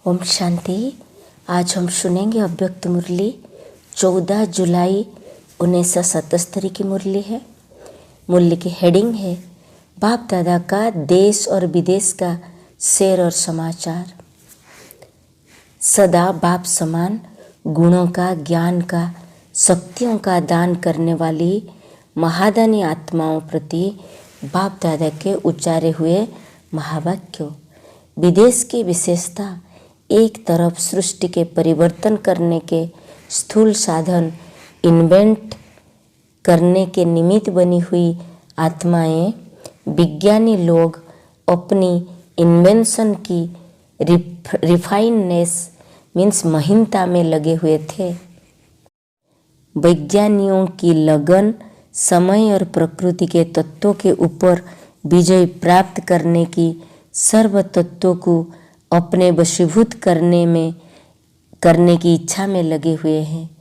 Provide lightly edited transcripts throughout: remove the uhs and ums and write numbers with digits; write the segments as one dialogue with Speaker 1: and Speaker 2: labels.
Speaker 1: ओम शांति। आज हम सुनेंगे अव्यक्त मुरली 14 जुलाई 1977 की मुरली है। मुरली की हेडिंग है बाप दादा का देश और विदेश का शेर और समाचार। सदा बाप समान गुणों का, ज्ञान का, शक्तियों का दान करने वाली महादानी आत्माओं प्रति बाप दादा के उच्चारे हुए महावाक्यों। विदेश की विशेषता एक तरफ सृष्टि के परिवर्तन करने के स्थूल साधन इन्वेंट करने के निमित्त बनी हुई आत्माएं, विज्ञानी लोग अपनी इन्वेंशन की रिफाइननेस मीन्स महीनता में लगे हुए थे। वैज्ञानियों की लगन समय और प्रकृति के तत्वों के ऊपर विजय प्राप्त करने की, सर्व तत्वों को अपने वशीभूत करने की इच्छा में लगे हुए हैं।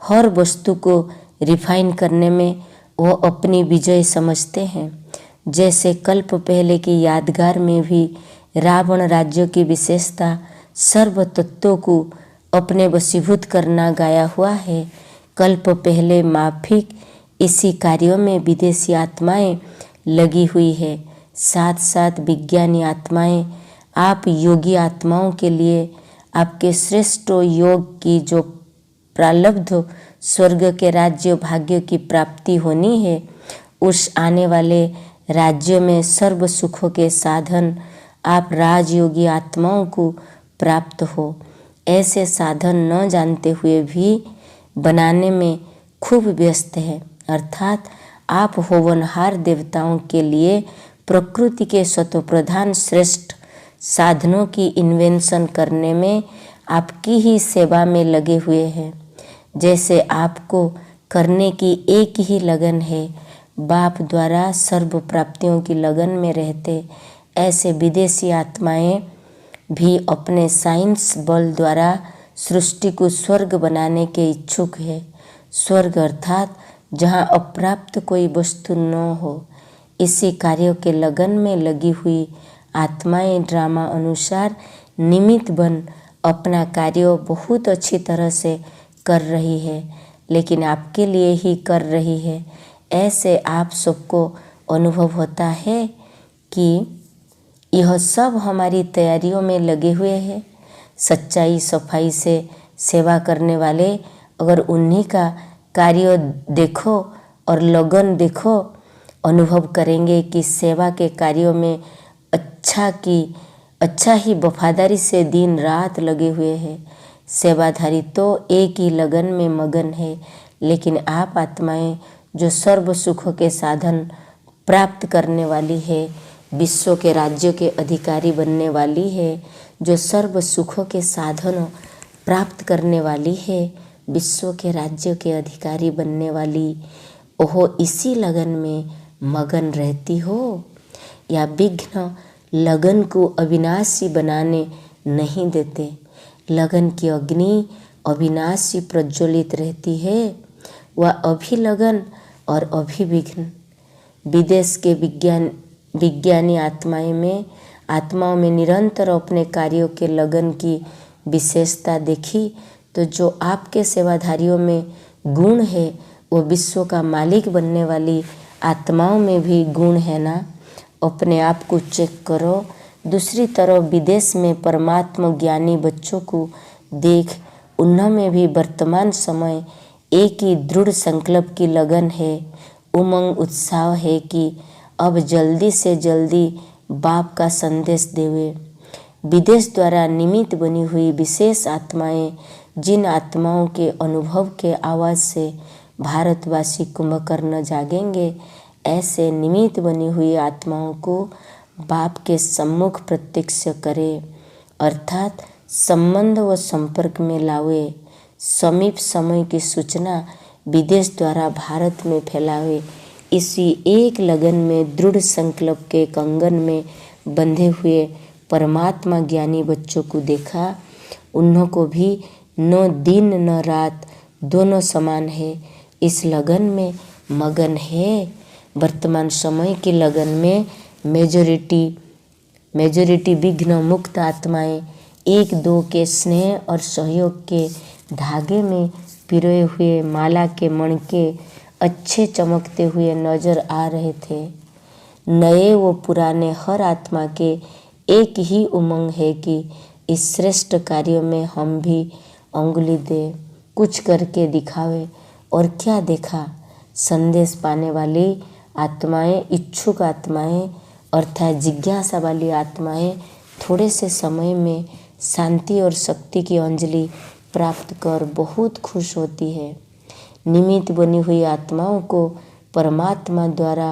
Speaker 1: हर वस्तु को रिफाइन करने में वो अपनी विजय समझते हैं। जैसे कल्प पहले की यादगार में भी रावण राज्य की विशेषता सर्व तत्वों को अपने वशीभूत करना गाया हुआ है। कल्प पहले माफिक इसी कार्यों में विदेशी आत्माएं लगी हुई है। साथ साथ विज्ञानी आत्माएं आप योगी आत्माओं के लिए आपके श्रेष्ठ योग की जो प्रारब्ध स्वर्ग के राज्य भाग्य की प्राप्ति होनी है, उस आने वाले राज्य में सर्व सुखों के साधन आप राजयोगी आत्माओं को प्राप्त हो। ऐसे साधन न जानते हुए भी बनाने में खूब व्यस्त है। अर्थात आप होवनहार देवताओं के लिए प्रकृति के स्वतःप्रधान श्रेष्ठ साधनों की इन्वेंशन करने में आपकी ही सेवा में लगे हुए हैं। जैसे आपको करने की एक ही लगन है, बाप द्वारा सर्व प्राप्तियों की लगन में रहते, ऐसे विदेशी आत्माएं भी अपने साइंस बल द्वारा सृष्टि को स्वर्ग बनाने के इच्छुक है। स्वर्ग अर्थात जहाँ अप्राप्त कोई वस्तु न हो, इसी कार्यों के लगन में लगी हुई आत्माएं ड्रामा अनुसार निमित्त बन अपना कार्य बहुत अच्छी तरह से कर रही है, लेकिन आपके लिए ही कर रही है। ऐसे आप सबको अनुभव होता है कि यह सब हमारी तैयारियों में लगे हुए हैं। सच्चाई सफाई से सेवा करने वाले अगर उन्हीं का कार्य देखो और लगन देखो, अनुभव करेंगे कि सेवा के कार्यों में अच्छा ही वफादारी से दिन रात लगे हुए हैं। सेवाधारी तो एक ही लगन में मगन है, लेकिन आप आत्माएं जो सर्व सुखों के साधन प्राप्त करने वाली है, विश्व के राज्यों के अधिकारी बनने वाली है, जो सर्व सुखों के साधन प्राप्त करने वाली है, विश्व के राज्यों के अधिकारी बनने वाली, ओहो इसी लगन में मगन रहती हो। या विघ्न लगन को अविनाशी बनाने नहीं देते। लगन की अग्नि अविनाशी प्रज्वलित रहती है। वह अभी लगन और अभी विघ्न। विदेश के विज्ञानी आत्माओं में निरंतर अपने कार्यों के लगन की विशेषता देखी, तो जो आपके सेवाधारियों में गुण है, वो विश्व का मालिक बनने वाली आत्माओं में भी गुण है ना। अपने आप को चेक करो। दूसरी तरफ विदेश में परमात्मा ज्ञानी बच्चों को देख, उनमें भी वर्तमान समय एक ही दृढ़ संकल्प की लगन है, उमंग उत्साह है कि अब जल्दी से जल्दी बाप का संदेश देवे। विदेश द्वारा निमित्त बनी हुई विशेष आत्माएं, जिन आत्माओं के अनुभव के आवाज़ से भारतवासी कुंभकर्ण जागेंगे, ऐसे निमित्त बनी हुई आत्माओं को बाप के सम्मुख प्रत्यक्ष करे, अर्थात संबंध व संपर्क में लावे। समीप समय की सूचना विदेश द्वारा भारत में फैलावे। इसी एक लगन में दृढ़ संकल्प के कंगन में बंधे हुए परमात्मा ज्ञानी बच्चों को देखा। उन्हों को भी न दिन न रात दोनों समान है, इस लगन में मगन है। वर्तमान समय की लगन में मेजॉरिटी विघ्न मुक्त आत्माएं एक दो के स्नेह और सहयोग के धागे में पिरोए हुए माला के मणके अच्छे चमकते हुए नजर आ रहे थे। नए व पुराने हर आत्मा के एक ही उमंग है कि इस श्रेष्ठ कार्य में हम भी अंगुली दे, कुछ करके दिखावे। और क्या देखा? संदेश पाने वाली आत्माएं, इच्छुक आत्माएं अर्थात जिज्ञासा वाली आत्माएं थोड़े से समय में शांति और शक्ति की अंजलि प्राप्त कर बहुत खुश होती है। निमित्त बनी हुई आत्माओं को परमात्मा द्वारा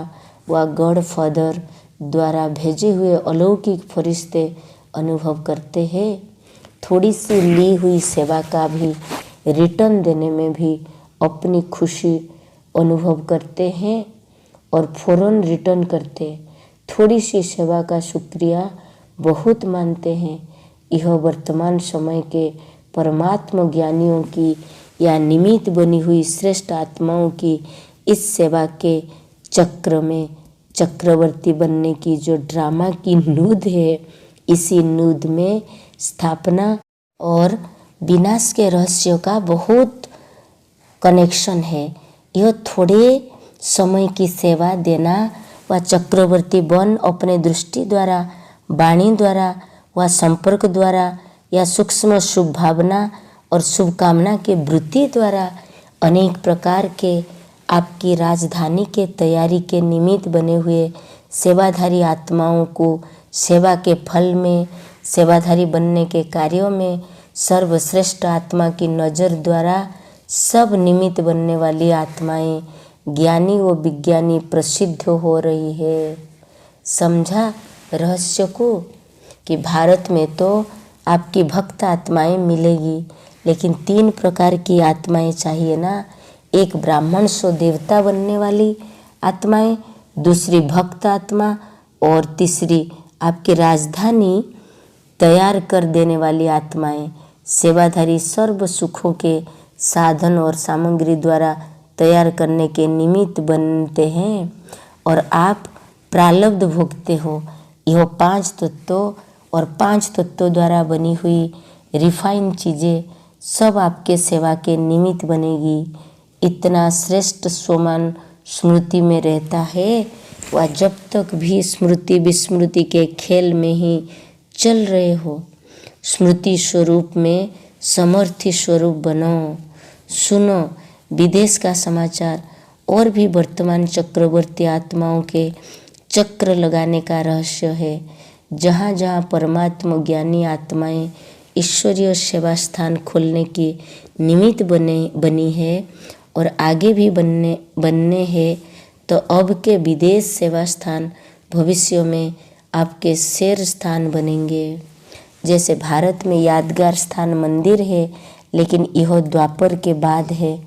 Speaker 1: व गॉड फादर द्वारा भेजे हुए अलौकिक फरिश्ते अनुभव करते हैं। थोड़ी सी ली हुई सेवा का भी रिटर्न देने में भी अपनी खुशी अनुभव करते हैं और फौरन रिटर्न करते। थोड़ी सी सेवा का शुक्रिया बहुत मानते हैं। यह वर्तमान समय के परमात्मा ज्ञानियों की या निमित्त बनी हुई श्रेष्ठ आत्माओं की इस सेवा के चक्र में चक्रवर्ती बनने की जो ड्रामा की नूद है, इसी नूद में स्थापना और विनाश के रहस्यों का बहुत कनेक्शन है। यह थोड़े समय की सेवा देना व चक्रवर्ती बन अपने दृष्टि द्वारा, वाणी द्वारा व संपर्क द्वारा या सूक्ष्म शुभ भावना और शुभकामना के वृत्ति द्वारा अनेक प्रकार के आपकी राजधानी के तैयारी के निमित्त बने हुए सेवाधारी आत्माओं को सेवा के फल में, सेवाधारी बनने के कार्यों में सर्वश्रेष्ठ आत्मा की नज़र द्वारा सब निमित्त बनने वाली आत्माएं ज्ञानी व विज्ञानी प्रसिद्ध हो रही है। समझा रहस्य को कि भारत में तो आपकी भक्त आत्माएं मिलेगी, लेकिन 3 प्रकार की आत्माएं चाहिए ना। एक ब्राह्मण सो देवता बनने वाली आत्माएं, दूसरी भक्त आत्मा और तीसरी आपकी राजधानी तैयार कर देने वाली आत्माएं। सेवाधारी सर्व सुखों के साधन और सामग्री द्वारा तैयार करने के निमित्त बनते हैं और आप प्रारब्ध भोगते हो। यह 5 तत्वों और 5 तत्वों द्वारा बनी हुई रिफाइन चीज़ें सब आपके सेवा के निमित्त बनेगी। इतना श्रेष्ठ सोमान स्मृति में रहता है, वह जब तक भी स्मृति विस्मृति के खेल में ही चल रहे हो। स्मृति स्वरूप में समर्थी स्वरूप बनो। सुनो विदेश का समाचार और भी वर्तमान चक्रवर्ती आत्माओं के चक्र लगाने का रहस्य है। जहाँ जहाँ परमात्मा ज्ञानी आत्माएं ईश्वरीय सेवा स्थान खोलने की निमित्त बनी है और आगे भी बनने हैं, तो अब के विदेश सेवा स्थान भविष्य में आपके शेर स्थान बनेंगे। जैसे भारत में यादगार स्थान मंदिर है, लेकिन यह द्वापर के बाद है,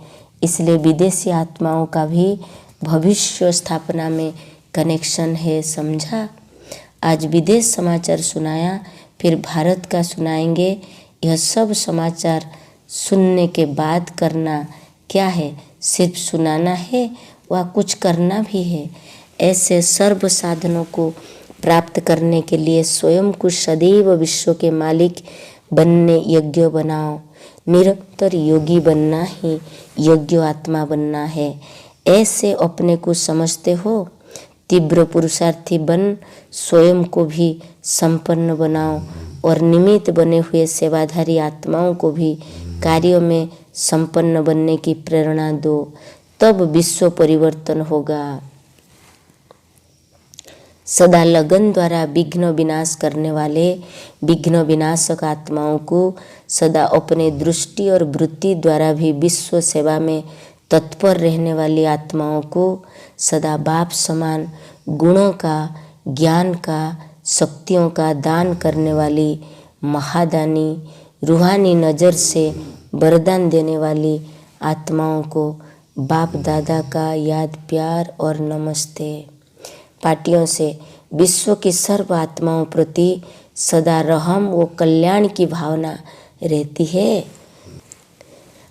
Speaker 1: इसलिए विदेशी आत्माओं का भी भविष्य स्थापना में कनेक्शन है। समझा? आज विदेश समाचार सुनाया, फिर भारत का सुनाएंगे। यह सब समाचार सुनने के बाद करना क्या है? सिर्फ सुनाना है व कुछ करना भी है। ऐसे सर्व साधनों को प्राप्त करने के लिए स्वयं को सदैव विश्व के मालिक बनने योग्य बनाओ। निरंतर योगी बनना ही योग्य आत्मा बनना है। ऐसे अपने को समझते हो? तीव्र पुरुषार्थी बन स्वयं को भी संपन्न बनाओ और निमित्त बने हुए सेवाधारी आत्माओं को भी कार्यों में संपन्न बनने की प्रेरणा दो, तब विश्व परिवर्तन होगा। सदा लगन द्वारा विघ्न विनाश करने वाले विघ्न विनाशक आत्माओं को सदा अपने दृष्टि और वृत्ति द्वारा भी विश्व सेवा में तत्पर रहने वाली आत्माओं को सदा बाप समान गुणों का, ज्ञान का, शक्तियों का दान करने वाली महादानी रूहानी नज़र से वरदान देने वाली आत्माओं को बाप दादा का याद, प्यार और नमस्ते। पार्टियों से विश्व की सर्व आत्माओं प्रति सदा रहम व कल्याण की भावना रहती है।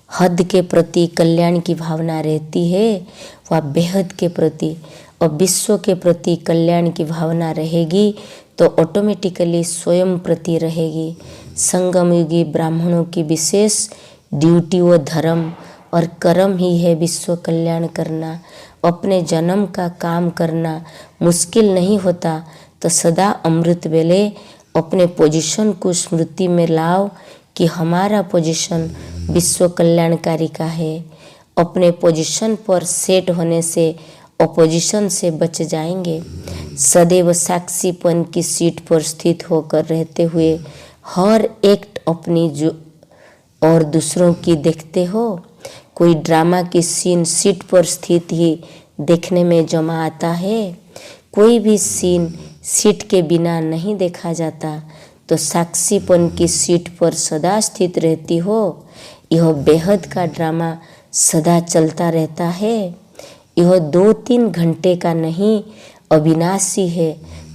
Speaker 1: हद के प्रति कल्याण की भावना रहती है, वह बेहद के प्रति और विश्व के प्रति कल्याण की भावना रहेगी, तो ऑटोमेटिकली स्वयं प्रति रहेगी। संगम युगी ब्राह्मणों की विशेष ड्यूटी व धर्म और कर्म ही है विश्व कल्याण करना। अपने जन्म का काम करना मुश्किल नहीं होता, तो सदा अमृत वेले अपने पोजीशन को स्मृति में लाओ कि हमारा पोजीशन विश्व कल्याणकारी का है। अपने पोजीशन पर सेट होने से अपोजिशन से बच जाएंगे। सदैव साक्षीपन की सीट पर स्थित होकर रहते हुए हर एक्ट अपनी जो और दूसरों की देखते हो। कोई ड्रामा की सीट पर स्थित ही देखने में जमा आता है। कोई भी सीन सीट के बिना नहीं देखा जाता। तो साक्षीपन की सीट पर सदा स्थित रहती हो। यह बेहद का ड्रामा सदा चलता रहता है। यह 2-3 घंटे का नहीं, अविनाशी है।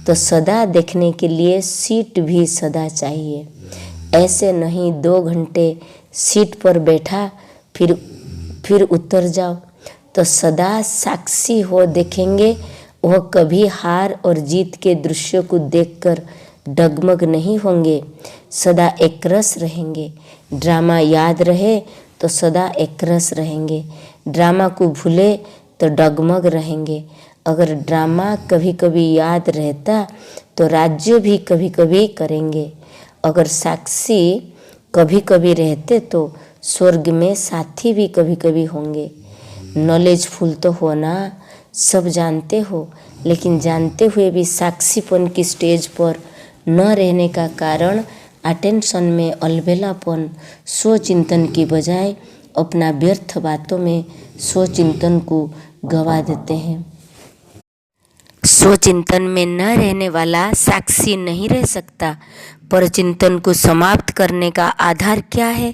Speaker 1: तो सदा देखने के लिए सीट भी सदा चाहिए। ऐसे नहीं 2 घंटे सीट पर बैठा फिर उतर जाओ। तो सदा साक्षी हो देखेंगे। वह कभी हार और जीत के दृश्य को देखकर डगमग नहीं होंगे, सदा एकरस रहेंगे। ड्रामा याद रहे तो सदा एकरस रहेंगे। ड्रामा को भूले तो डगमग रहेंगे। अगर ड्रामा कभी कभी याद रहता तो राज्य भी कभी कभी करेंगे। अगर साक्षी कभी कभी रहते तो स्वर्ग में साथी भी कभी कभी होंगे। नॉलेजफुल तो होना सब जानते हो, लेकिन जानते हुए भी साक्षीपन की स्टेज पर न रहने का कारण अटेंशन में अलबेलापन, स्वचिंतन की बजाय अपना व्यर्थ बातों में स्वचिंतन को गवा देते हैं। स्वचिंतन में न रहने वाला साक्षी नहीं रह सकता। पर चिंतन को समाप्त करने का आधार क्या है?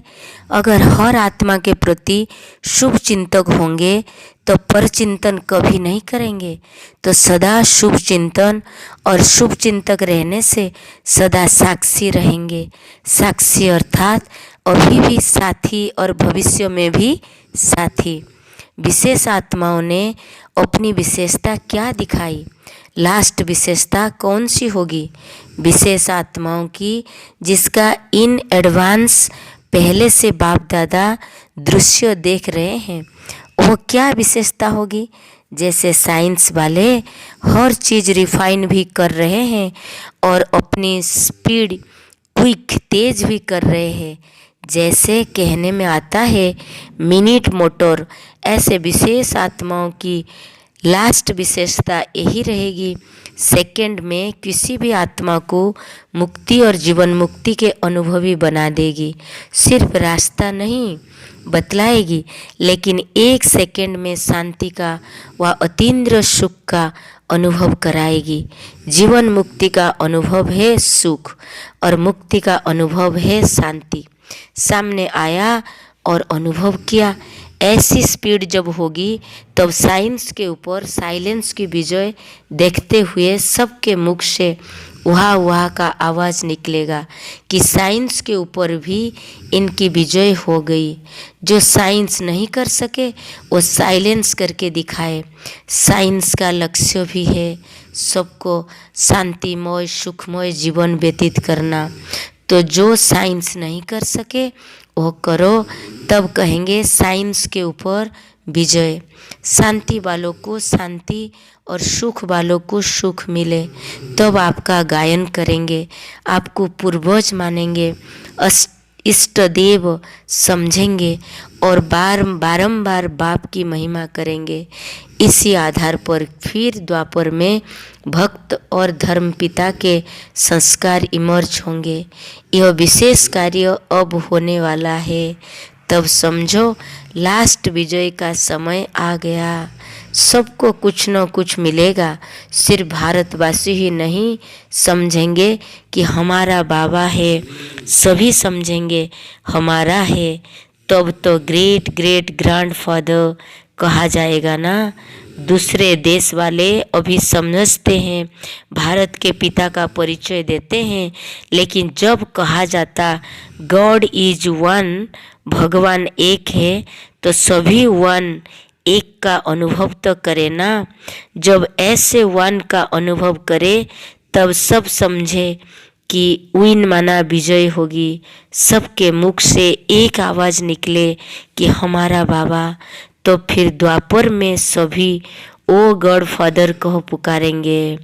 Speaker 1: अगर हर आत्मा के प्रति शुभ चिंतक होंगे तो पर चिंतन कभी नहीं करेंगे। तो सदा शुभ चिंतन और शुभ चिंतक रहने से सदा साक्षी रहेंगे। साक्षी अर्थात अभी भी साथी और भविष्य में भी साथी। विशेष आत्माओं ने अपनी विशेषता क्या दिखाई? लास्ट विशेषता कौन सी होगी? विशेष आत्माओं की जिसका इन एडवांस पहले से बाप दादा दृश्य देख रहे हैं, वो क्या विशेषता होगी? जैसे साइंस वाले हर चीज़ रिफाइन भी कर रहे हैं और अपनी स्पीड क्विक तेज भी कर रहे हैं। जैसे कहने में आता है मिनट मोटर, ऐसे विशेष आत्माओं की लास्ट विशेषता यही रहेगी। सेकंड में किसी भी आत्मा को मुक्ति और जीवन मुक्ति के अनुभवी बना देगी। सिर्फ रास्ता नहीं बतलाएगी, लेकिन 1 सेकंड में शांति का व अतीन्द्रिय सुख का अनुभव कराएगी। जीवन मुक्ति का अनुभव है सुख और मुक्ति का अनुभव है शांति। सामने आया और अनुभव किया। ऐसी स्पीड जब होगी तब साइंस के ऊपर साइलेंस की विजय देखते हुए सबके मुख से वाह वाह का आवाज़ निकलेगा कि साइंस के ऊपर भी इनकी विजय हो गई। जो साइंस नहीं कर सके वो साइलेंस करके दिखाए। साइंस का लक्ष्य भी है सबको शांतिमय सुखमय जीवन व्यतीत करना। तो जो साइंस नहीं कर सके वो करो, तब कहेंगे साइंस के ऊपर विजय। शांति वालों को शांति और सुख वालों को सुख मिले, तब आपका गायन करेंगे, आपको पूर्वज मानेंगे, इष्ट देव समझेंगे और बारंबार बाप की महिमा करेंगे। इसी आधार पर फिर द्वापर में भक्त और धर्म पिता के संस्कार इमर्ज होंगे। यह विशेष कार्य अब होने वाला है। तब समझो लास्ट विजय का समय आ गया। सबको कुछ न कुछ मिलेगा। सिर्फ भारतवासी ही नहीं समझेंगे कि हमारा बाबा है, सभी समझेंगे हमारा है। तब तो ग्रेट ग्रेट ग्रैंडफादर कहा जाएगा ना। दूसरे देश वाले अभी समझते हैं, भारत के पिता का परिचय देते हैं, लेकिन जब कहा जाता गॉड इज वन, भगवान एक है, तो सभी वन एक का अनुभव तो करे ना। जब ऐसे वन का अनुभव करे तब सब समझे कि विन माना विजय होगी। सबके मुख से एक आवाज़ निकले कि हमारा बाबा। तो फिर द्वापर में सभी ओ गॉड फादर कहो पुकारेंगे।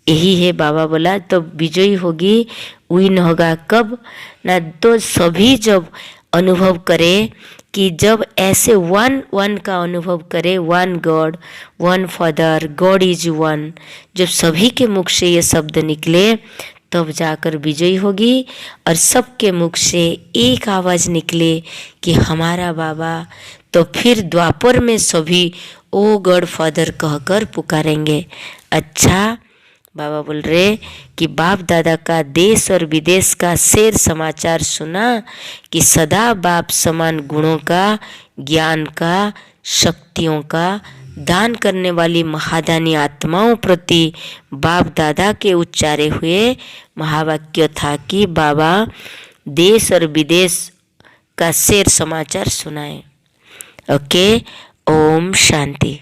Speaker 1: यही है बाबा बोला तो विजयी होगी, विन होगा कब ना, तो सभी जब अनुभव करे कि जब ऐसे वन का अनुभव करे, one God, one father, God is one, जब सभी के मुख से ये शब्द निकले तब जाकर विजयी होगी। और सबके मुख से एक आवाज़ निकले कि हमारा बाबा। तो फिर द्वापर में सभी ओ गॉड फादर कहकर पुकारेंगे। अच्छा, बाबा बोल रहे कि बाप दादा का देश और विदेश का शेर समाचार सुना कि सदा बाप समान गुणों का, ज्ञान का, शक्तियों का दान करने वाली महादानी आत्माओं प्रति बाप दादा के उच्चारे हुए महावाक्य था कि बाबा देश और विदेश का शेर समाचार सुनाए। ओके, ओम शांति।